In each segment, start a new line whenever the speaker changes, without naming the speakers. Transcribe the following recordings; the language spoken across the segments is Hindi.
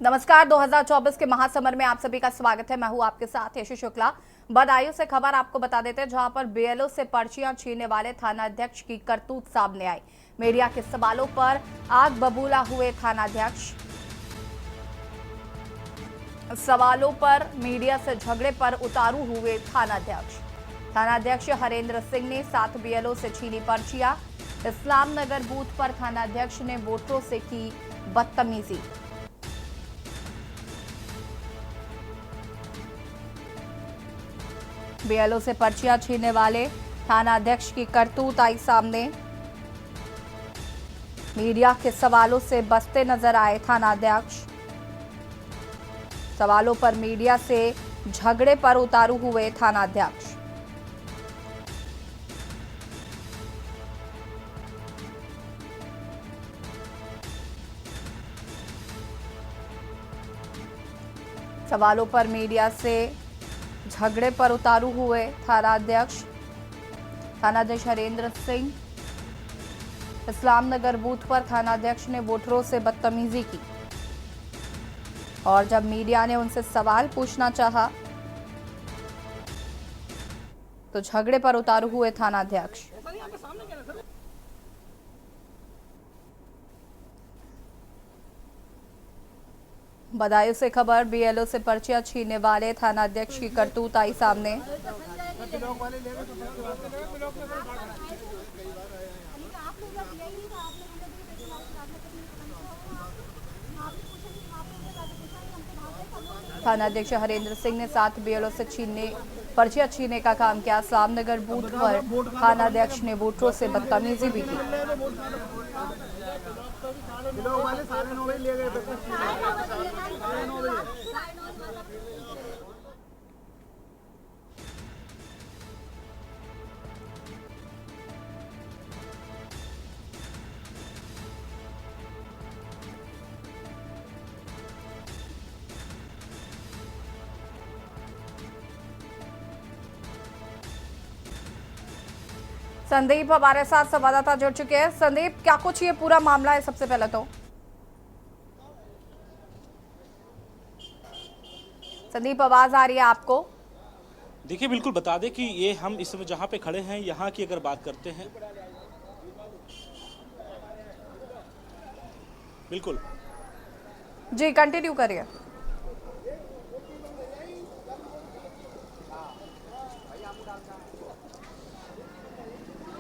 नमस्कार। 2024 के महासमर में आप सभी का स्वागत है। मैं हूं आपके साथ यशु शुक्ला। बदायूं से खबर आपको बता देते हैं, जहां पर बीएलओ से पर्चियां छीनने वाले थानाध्यक्ष की करतूत सामने आई। मीडिया के सवालों पर आग बबूला हुए थानाध्यक्ष। सवालों पर मीडिया से झगड़े पर उतारू हुए थानाध्यक्ष। थानाध्यक्ष हरेंद्र सिंह ने 7 बीएलओ से छीनी पर्चियां। इस्लाम नगर बूथ पर थानाध्यक्ष ने वोटरों से की बदतमीजी। बीएलओ से पर्चियां छीनने वाले थानाध्यक्ष की करतूत आई सामने। मीडिया के सवालों से बचते नजर आए थानाध्यक्ष। सवालों पर मीडिया से झगड़े पर उतारू हुए थानाध्यक्ष। सवालों पर मीडिया से झगड़े पर उतारू हुए थानाध्यक्ष हरेंद्र सिंह। इस्लाम नगर बूथ पर थानाध्यक्ष ने वोटरों से बदतमीजी की और जब मीडिया ने उनसे सवाल पूछना चाहा तो झगड़े पर उतारू हुए थानाध्यक्ष। बदायूं से खबर, बीएलओ से पर्चियां छीनने वाले थानाध्यक्ष की करतूत आई सामने। थानाध्यक्ष हरेंद्र सिंह ने 7 बीएलओ से पर्चियां छीनने का काम किया। इस्लाम नगर बूथ पर थानाध्यक्ष ने वोटरों से बदतमीजी भी की। संदीप हमारे साथ संवाददाता जुड़ चुके हैं। संदीप, क्या कुछ ये पूरा मामला है? सबसे पहले तो संदीप, आवाज आ रही है आपको?
देखिए, बिल्कुल बता दें कि ये हम इस समय जहाँ पे खड़े हैं, यहाँ की अगर बात करते हैं, बिल्कुल
जी, कंटिन्यू करिए।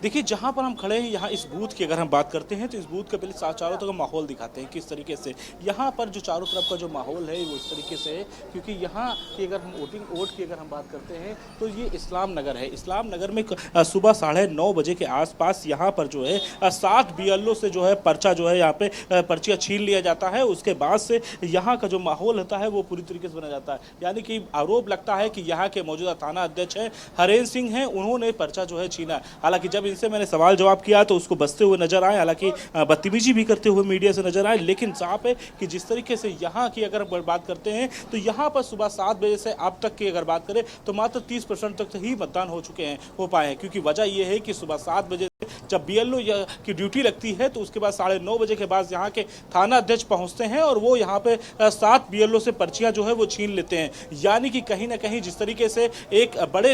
देखिए, जहाँ पर हम खड़े हैं, यहाँ इस बूथ की अगर हम बात करते हैं तो इस बूथ का पहले चारों तरफ माहौल दिखाते हैं किस तरीके से यहाँ पर जो चारों तरफ का जो माहौल है वो इस तरीके से है, क्योंकि यहाँ की अगर हम वोट की अगर हम बात करते हैं तो ये इस्लाम नगर है। इस्लाम नगर में सुबह 9:30 बजे के आसपास यहाँ पर जो है 7 बीएलओ से जो है पर्चा जो है यहाँ पे पर्चियाँ छीन लिया जाता है। उसके बाद से यहाँ का जो माहौल होता है वो पूरी तरीके से बना जाता है। यानी कि आरोप लगता है कि यहाँ के मौजूदा थाना अध्यक्ष हैं हरेंद्र सिंह हैं, उन्होंने पर्चा जो है छीना। हालांकि जब इनसे मैंने सवाल जवाब किया तो उसको बचते हुए नजर आए, हालांकि बदतमीजी भी करते हुए मीडिया से नजर आए। लेकिन साफ है कि जिस तरीके से यहाँ की अगर बात करते हैं तो यहाँ पर सुबह 7 बजे से अब तक की अगर बात करें तो मात्र 30% तक ही मतदान हो पाए हैं। क्योंकि वजह यह है कि सुबह 7 बजे जब बीएलओ की ड्यूटी लगती है तो उसके बाद 9:30 बजे के बाद यहाँ के थाना अध्यक्ष पहुँचते हैं और वो यहाँ पे 7 बीएलओ से पर्चियाँ जो है वो छीन लेते हैं। यानी कि कहीं ना कहीं जिस तरीके से एक बड़े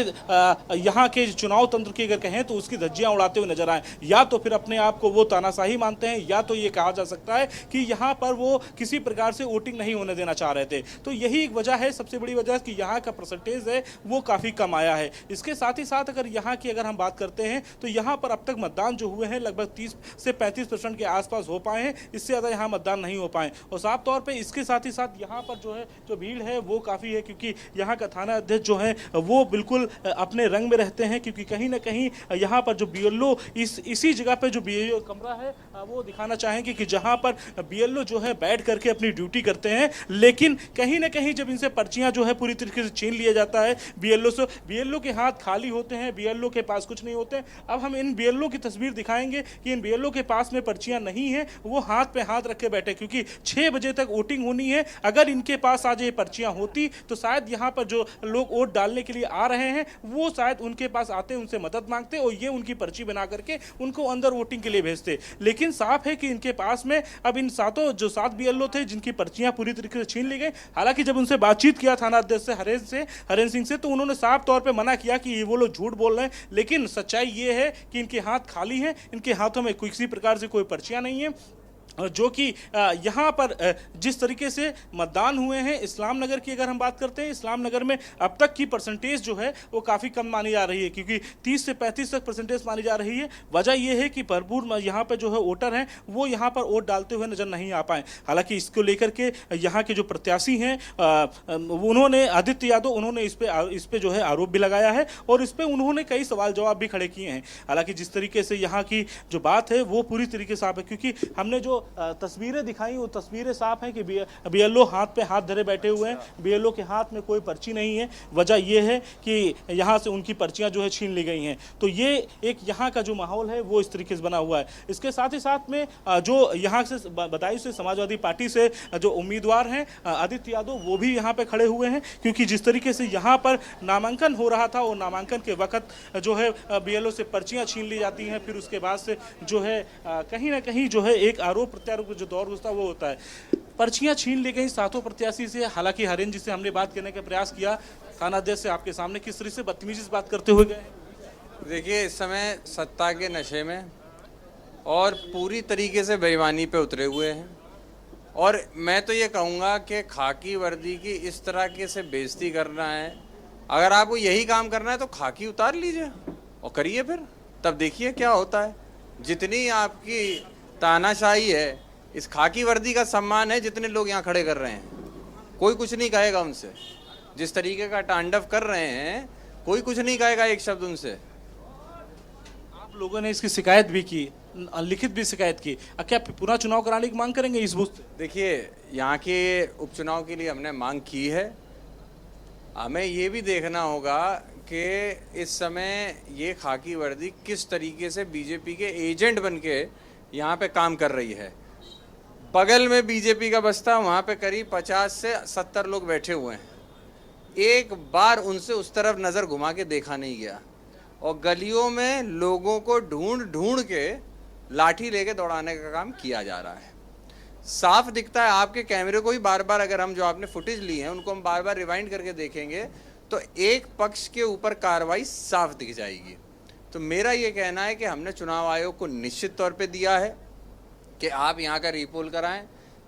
यहाँ के चुनाव तंत्र की अगर कहें तो उसकी धज्जियाँ उड़ाते हुए नजर आए। या तो फिर अपने आप को वो तानाशाही मानते हैं, या तो ये कहा जा सकता है कि यहाँ पर वो किसी प्रकार से वोटिंग नहीं होने देना चाह रहे थे। तो यही एक वजह है, सबसे बड़ी वजह कि यहाँ का परसेंटेज है वो काफ़ी कम आया है। इसके साथ ही साथ अगर यहाँ की अगर हम बात करते हैं तो यहाँ पर अब तक मतदान जो हुए हैं लगभग 30 से 35% के आसपास हो पाए हैं। इससे ज़्यादा यहाँ मतदान नहीं हो पाए। और साफ तौर पर इसके साथ ही साथ यहाँ पर जो है जो भीड़ है वो काफ़ी है, क्योंकि यहाँ का थाना अध्यक्ष जो है वो बिल्कुल अपने रंग में रहते हैं। क्योंकि कहीं ना कहीं यहाँ पर जो बीएलओ इसी जगह पे जो बीएलओ कमरा है वो दिखाना चाहेंगे कि जहाँ पर बीएलओ जो है बैठ करके अपनी ड्यूटी करते हैं। लेकिन कहीं ना कहीं जब इनसे पर्चियाँ जो है पूरी तरीके से छीन लिया जाता है बीएलओ से, बीएलओ के हाथ खाली होते हैं, बीएलओ के पास कुछ नहीं होते। अब हम इन बीएलओ की तस्वीर दिखाएंगे कि इन बीएलओ के पास में पर्चियां नहीं है, वो हाथ पे हाथ रख के बैठे, क्योंकि 6 बजे तक वोटिंग होनी है। अगर इनके पास आज ये पर्चियां होती तो शायद यहाँ पर जो लोग वोट डालने के लिए आ रहे हैं वो शायद उनके पास आते, उनसे मदद मांगते और ये उनकी पर्ची बना करके उनको अंदर वोटिंग के लिए भेजते। लेकिन साफ है कि इनके पास में अब इन 7 बीएलओ थे जिनकी पर्चियां पूरी तरीके से छीन ली गई। हालांकि जब उनसे बातचीत किया थाना अध्यक्ष हरेंद्र सिंह से, तो उन्होंने साफ तौर पर मना किया कि वो लोग झूठ बोल रहे हैं। लेकिन सच्चाई ये है कि इनके हाथ खाली हैं, इनके हाथों में किसी प्रकार से कोई पर्चियां नहीं है। जो कि यहाँ पर जिस तरीके से मतदान हुए हैं इस्लाम नगर की अगर हम बात करते हैं, इस्लाम नगर में अब तक की परसेंटेज जो है वो काफ़ी कम मानी जा रही है, क्योंकि 30 से 35 तक परसेंटेज मानी जा रही है। वजह यह है कि भरपूर यहाँ पर जो है वोटर हैं वो यहाँ पर वोट डालते हुए नजर नहीं आ पाए। हालांकि इसको लेकर के यहाँ के जो प्रत्याशी हैं उन्होंने, आदित्य यादव, उन्होंने इस पे जो है आरोप भी लगाया है और इस पर उन्होंने कई सवाल जवाब भी खड़े किए हैं। हालांकि जिस तरीके से यहाँ की जो बात है वो पूरी तरीके से साफ है, क्योंकि हमने जो तस्वीरें दिखाई वो तस्वीरें साफ हैं कि बीएलओ हाथ पे हाथ धरे बैठे हुए हैं, बीएलओ के हाथ में कोई पर्ची नहीं है। वजह यह है कि यहाँ से उनकी पर्चियां जो है छीन ली गई हैं। तो ये एक यहाँ का जो माहौल है वो इस तरीके से बना हुआ है। इसके साथ ही साथ में जो यहाँ से बदायूं से समाजवादी पार्टी से जो उम्मीदवार हैं आदित्य यादव, वो भी यहाँ पे खड़े हुए हैं, क्योंकि जिस तरीके से यहाँ पर नामांकन हो रहा था और नामांकन के वक्त जो है बीएलओ से पर्चियां छीन ली जाती हैं, फिर उसके बाद से जो है कहीं ना कहीं जो है एक आरोप प्रत्यारोप जो दौर होता है वो होता है। पर्चियां छीन ली गई 7 प्रत्याशी से। हालांकि हरेंद्र जी से हमने बात करने का प्रयास किया, थाना अध्यक्ष से आपके सामने किस तरह से बदतमीजी से बात करते हुए गए।
देखिए, इस समय सत्ता के नशे में और पूरी तरीके से बेईमानी पे उतरे हुए हैं। और मैं तो ये कहूँगा कि खाकी वर्दी की इस तरह के से बेइज्जती करना है, अगर आपको यही काम करना है तो खाकी उतार लीजिए और करिए, फिर तब देखिए क्या होता है। जितनी आपकी तानाशाही है, इस खाकी वर्दी का सम्मान है जितने लोग यहाँ खड़े कर रहे हैं, कोई कुछ नहीं कहेगा उनसे। जिस तरीके का तांडव कर रहे हैं कोई कुछ नहीं कहेगा एक शब्द उनसे।
आप लोगों ने इसकी शिकायत भी की, लिखित भी शिकायत की, क्या पुनः चुनाव कराने की मांग करेंगे इस बूथ से?
देखिए, यहाँ के उपचुनाव के लिए हमने मांग की है। हमें ये भी देखना होगा कि इस समय ये खाकी वर्दी किस तरीके से बीजेपी के एजेंट बनके यहाँ पे काम कर रही है। बगल में बीजेपी का बस्ता, वहाँ पे करीब 50 से 70 लोग बैठे हुए हैं। एक बार उनसे उस तरफ नज़र घुमा के देखा नहीं गया और गलियों में लोगों को ढूंढ ढूंढ के लाठी लेके दौड़ाने का काम किया जा रहा है। साफ दिखता है, आपके कैमरे को ही बार बार, अगर हम जो आपने फुटेज ली है उनको हम बार बार रिवाइंड करके देखेंगे तो एक पक्ष के ऊपर कार्रवाई साफ दिख जाएगी। तो मेरा ये कहना है कि हमने चुनाव आयोग को निश्चित तौर पे दिया है कि आप यहाँ का रीपोल कराएं,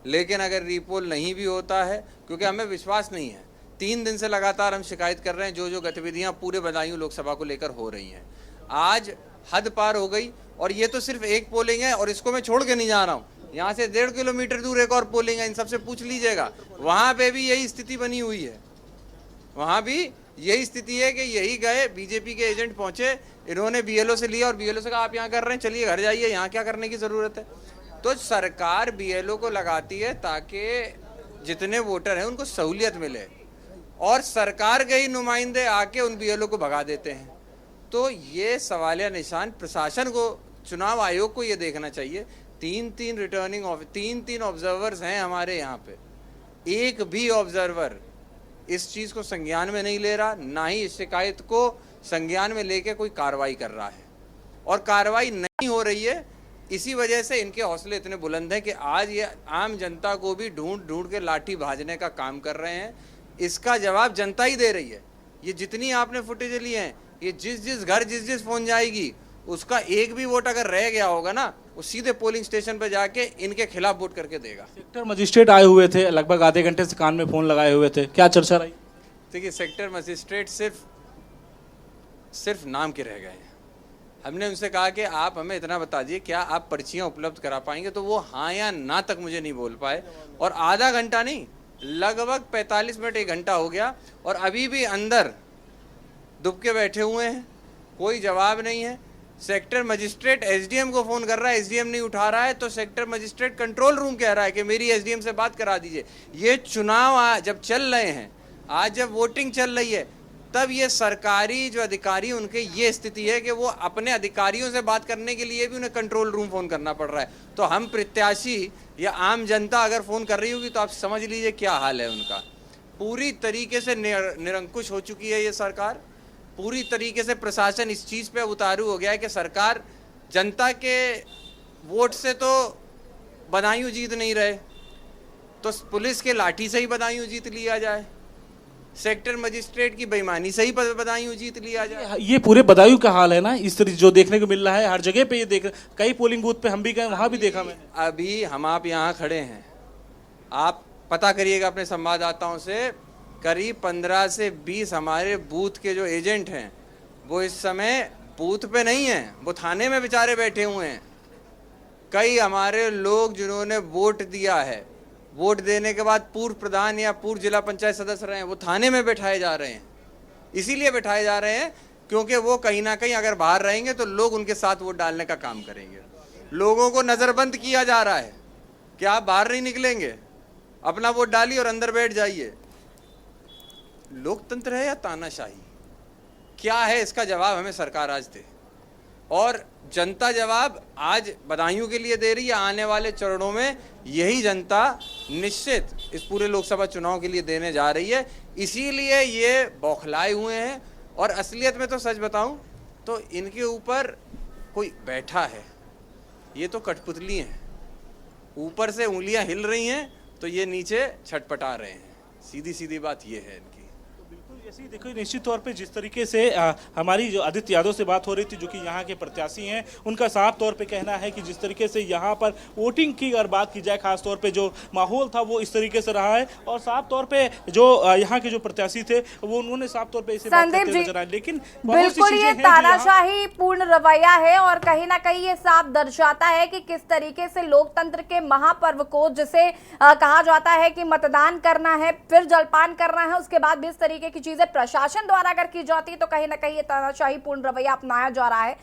लेकिन अगर रीपोल नहीं भी होता है, क्योंकि हमें विश्वास नहीं है, 3 दिन से लगातार हम शिकायत कर रहे हैं जो गतिविधियाँ पूरे बदायूं लोकसभा को लेकर हो रही हैं, आज हद पार हो गई। और ये तो सिर्फ एक पोलिंग है और इसको मैं छोड़ के नहीं जा रहा हूँ, यहाँ से 1.5 किलोमीटर दूर एक और पोलिंग है, इन सबसे पूछ लीजिएगा, वहाँ पे भी यही स्थिति बनी हुई है। वहाँ भी यही स्थिति है कि यही गए, बीजेपी के एजेंट पहुँचे, इन्होंने बीएलओ से लिया और बीएलओ से कहा आप यहाँ कर रहे हैं, चलिए घर जाइए, यहाँ क्या करने की ज़रूरत है। तो सरकार बीएलओ को लगाती है ताकि जितने वोटर हैं उनको सहूलियत मिले, और सरकार के ही नुमाइंदे आके उन बीएलओ को भगा देते हैं। तो ये सवालिया निशान प्रशासन को, चुनाव आयोग को ये देखना चाहिए। 3 ऑब्जर्वर्स हैं हमारे यहाँ पे, एक भी ऑब्जर्वर इस चीज़ को संज्ञान में नहीं ले रहा, ना ही इस शिकायत को संज्ञान में लेके कोई कार्रवाई कर रहा है, और कार्रवाई नहीं हो रही है। इसी वजह से इनके हौसले इतने बुलंद हैं कि आज ये आम जनता को भी ढूंढ ढूंढ के लाठी भाजने का काम कर रहे हैं। इसका जवाब जनता ही दे रही है। ये जितनी आपने फुटेज ली हैं, ये जिस घर जिस फोन जाएगी, उसका एक भी वोट अगर रह गया होगा ना, वो सीधे पोलिंग स्टेशन पर जाके इनके खिलाफ वोट करके देगा।
सेक्टर मजिस्ट्रेट आए हुए थे, लगभग आधे घंटे से कान में फोन लगाए हुए थे, क्या चर्चा रही?
देखिए, सेक्टर मजिस्ट्रेट सिर्फ नाम के रह गए हैं। हमने उनसे कहा कि आप हमें इतना बता दीजिए, क्या आप पर्चियां उपलब्ध करा पाएंगे, तो वो हाँ या ना तक मुझे नहीं बोल पाए। और आधा घंटा नहीं, लगभग 45 मिनट 1 घंटा हो गया और अभी भी अंदर दुबके बैठे हुए हैं, कोई जवाब नहीं है। सेक्टर मजिस्ट्रेट एसडीएम को फ़ोन कर रहा है, एसडीएम नहीं उठा रहा है, तो सेक्टर मजिस्ट्रेट कंट्रोल रूम कह रहा है कि मेरी एसडीएम से बात करा दीजिए। ये चुनाव जब चल रहे हैं, आज जब वोटिंग चल रही है, तब ये सरकारी जो अधिकारी उनके ये स्थिति है कि वो अपने अधिकारियों से बात करने के लिए भी उन्हें कंट्रोल रूम फ़ोन करना पड़ रहा है। तो हम प्रत्याशी या आम जनता अगर फ़ोन कर रही होगी तो आप समझ लीजिए क्या हाल है उनका। पूरी तरीके से निरंकुश हो चुकी है ये सरकार। पूरी तरीके से प्रशासन इस चीज़ पे उतारू हो गया है कि सरकार जनता के वोट से तो बदायूं जीत नहीं रहे, तो पुलिस के लाठी से ही बदायूं जीत लिया जाए, सेक्टर मजिस्ट्रेट की बेईमानी से ही बदायूं जीत लिया जाए।
ये पूरे बदायूं का हाल है ना, इस तरह जो देखने को मिल रहा है हर जगह पे। ये देख, कई पोलिंग बूथ पे हम भी गए, वहां भी देखा मैंने।
अभी हम आप यहाँ खड़े हैं, आप पता करिएगा अपने संवाददाताओं से, करीब 15 से 20 हमारे बूथ के जो एजेंट हैं वो इस समय बूथ पे नहीं हैं, वो थाने में बेचारे बैठे हुए हैं। कई हमारे लोग जिन्होंने वोट दिया है, वोट देने के बाद पूर्व प्रधान या पूर्व जिला पंचायत सदस्य रहे हैं, वो थाने में बैठाए जा रहे हैं। इसीलिए बैठाए जा रहे हैं क्योंकि वो कहीं ना कहीं अगर बाहर रहेंगे तो लोग उनके साथ वोट डालने का काम करेंगे। लोगों को नज़रबंद किया जा रहा है कि आप बाहर नहीं निकलेंगे, अपना वोट डालिए और अंदर बैठ जाइए। लोकतंत्र है या तानाशाही, क्या है, इसका जवाब हमें सरकार आज दे। और जनता जवाब आज बदायूं के लिए दे रही है, आने वाले चरणों में यही जनता निश्चित इस पूरे लोकसभा चुनाव के लिए देने जा रही है। इसीलिए ये बौखलाए हुए हैं। और असलियत में तो सच बताऊं तो इनके ऊपर कोई बैठा है, ये तो कठपुतली हैं। ऊपर से उंगलियां हिल रही हैं तो ये नीचे छटपटा रहे हैं। सीधी सीधी बात ये है इनकी।
ऐसे ही देखो, निश्चित तौर पे जिस तरीके से हमारी जो आदित्य यादव से बात हो रही थी, जो कि यहाँ के प्रत्याशी हैं, उनका साफ तौर पे कहना है कि जिस तरीके से यहाँ पर वोटिंग की अगर बात की जाए, खास तौर पे जो माहौल था वो इस तरीके से रहा है। और साफ तौर पे जो यहाँ के जो प्रत्याशी थे वो उन्होंने साफ तौर पे इसे बात करते हुए नजर आए। लेकिन
बिल्कुल ये तानाशाही पूर्ण रवैया है और कहीं ना कहीं ये साफ दर्शाता है कि किस तरीके से लोकतंत्र के महापर्व को, जिसे कहा जाता है कि मतदान करना है, फिर जलपान करना है, उसके बाद भी इस तरीके की चीजें प्रशासन द्वारा अगर की जाती है तो कहीं ना कहीं ये तानाशाही पूर्ण रवैया अपनाया जा रहा है।